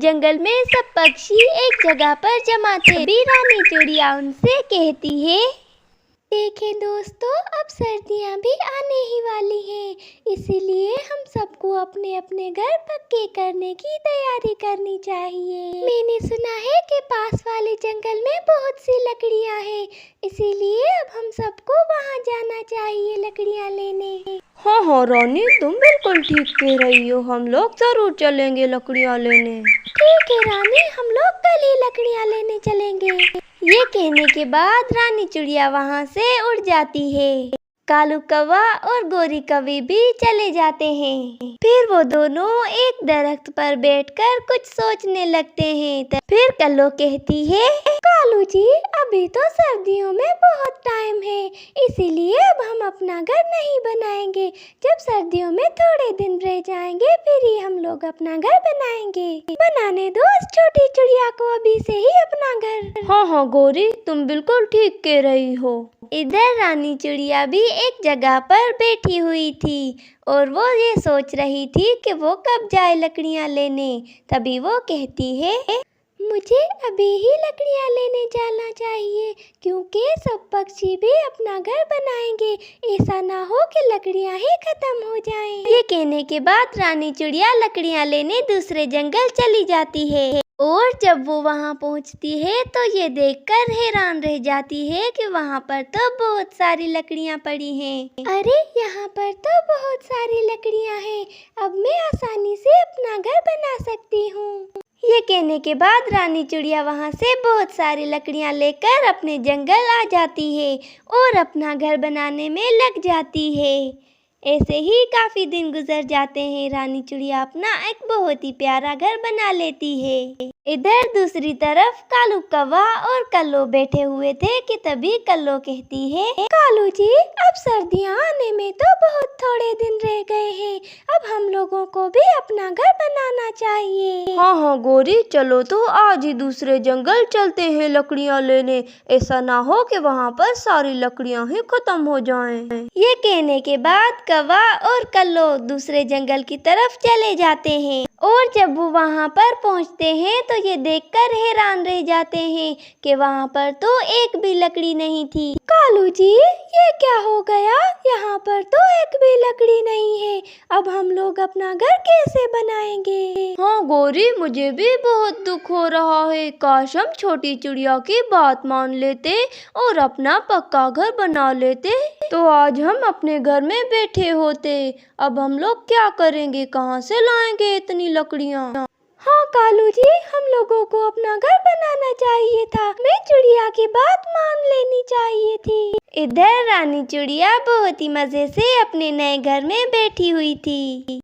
जंगल में सब पक्षी एक जगह पर जमा थे। तभी रानी चिड़िया उनसे कहती है, देखें दोस्तों, अब सर्दियाँ भी आने ही वाली हैं, इसीलिए हम सबको अपने अपने घर पक्के करने की तैयारी करनी चाहिए। मैंने सुना है कि पास वाले जंगल में बहुत सी लकड़ियाँ हैं, इसीलिए अब हम सबको वहाँ जाना चाहिए लकड़ियाँ लेने। हाँ हाँ रानी, तुम बिल्कुल ठीक कह रही हो, हम लोग जरूर चलेंगे लकड़ियाँ लेने। ठीक है रानी, हम लोग कल ही लकड़ियाँ लेने चलेंगे। ये कहने के बाद रानी चिड़िया वहाँ से उड़ जाती है। कालू कौवा और गोरी कौवी भी चले जाते हैं। फिर वो दोनों एक दरख्त पर बैठकर कुछ सोचने लगते हैं। फिर कल्लो कहती है, कालू जी, अभी तो सर्दियों में बहुत टाइम है, इसीलिए अब हम अपना घर नहीं बनाएंगे। जब सर्दियों में थोड़े दिन रह जाएंगे, फिर ही हम लोग अपना घर बनाएंगे। बनाने दो उस छोटी चिड़िया को अभी से ही अपना घर। हाँ हाँ गोरी, तुम बिल्कुल ठीक कह रही हो। इधर रानी चिड़िया भी एक जगह पर बैठी हुई थी और वो ये सोच रही थी कि वो कब जाए लकड़ियाँ लेने। तभी वो कहती है, मुझे अभी ही लकड़ियाँ लेने जाना चाहिए, क्योंकि सब पक्षी भी अपना घर बनाएंगे। ऐसा ना हो कि लकड़ियाँ ही खत्म हो जाएं। ये कहने के बाद रानी चिड़िया लकड़ियाँ लेने दूसरे जंगल चली जाती है। और जब वो वहाँ पहुँचती है तो ये देखकर हैरान रह जाती है कि वहाँ पर तो बहुत सारी लकड़ियाँ पड़ी हैं। अरे, यहाँ पर तो बहुत सारी लकड़ियाँ हैं, अब मैं आसानी से अपना घर बना सकती हूँ। ये कहने के बाद रानी चिड़िया वहाँ से बहुत सारी लकड़ियाँ लेकर अपने जंगल आ जाती है और अपना घर बनाने में लग जाती है। ऐसे ही काफी दिन गुजर जाते हैं। रानी चिड़िया अपना एक बहुत ही प्यारा घर बना लेती है। इधर दूसरी तरफ कालू कौवा और कल्लो बैठे हुए थे कि तभी कल्लो कहती है, कालू जी, अब सर्दियाँ आने में तो बहुत थोड़े दिन रह गए हैं, अब हम लोगों को भी अपना घर बनाना चाहिए। हाँ हाँ गोरी, चलो तो आज ही दूसरे जंगल चलते हैं लकड़ियाँ लेने। ऐसा ना हो कि वहाँ पर सारी लकड़ियाँ ही खत्म हो जाएं। ये कहने के बाद कौवा और कल्लो दूसरे जंगल की तरफ चले जाते हैं और जब वो वहाँ पर पहुँचते हैं तो ये देखकर हैरान रह जाते हैं कि वहाँ पर तो एक भी लकड़ी नहीं थी। कालू जी, ये क्या हो गया? यहाँ पर तो एक भी लकड़ी नहीं है, अब हम लोग अपना घर कैसे बनाएंगे? हाँ गोरी, मुझे भी बहुत दुख हो रहा है। काश हम छोटी चिड़िया की बात मान लेते और अपना पक्का घर बना लेते, तो आज हम अपने घर में बैठे होते। अब हम लोग क्या करेंगे, कहाँ से लाएंगे इतनी लकड़ियाँ? हाँ कालू जी, हम लोगों को अपना घर बनाना चाहिए था, मैं चिड़िया की बात मान लेनी चाहिए थी। इधर रानी चिड़िया बहुत ही मजे से अपने नए घर में बैठी हुई थी।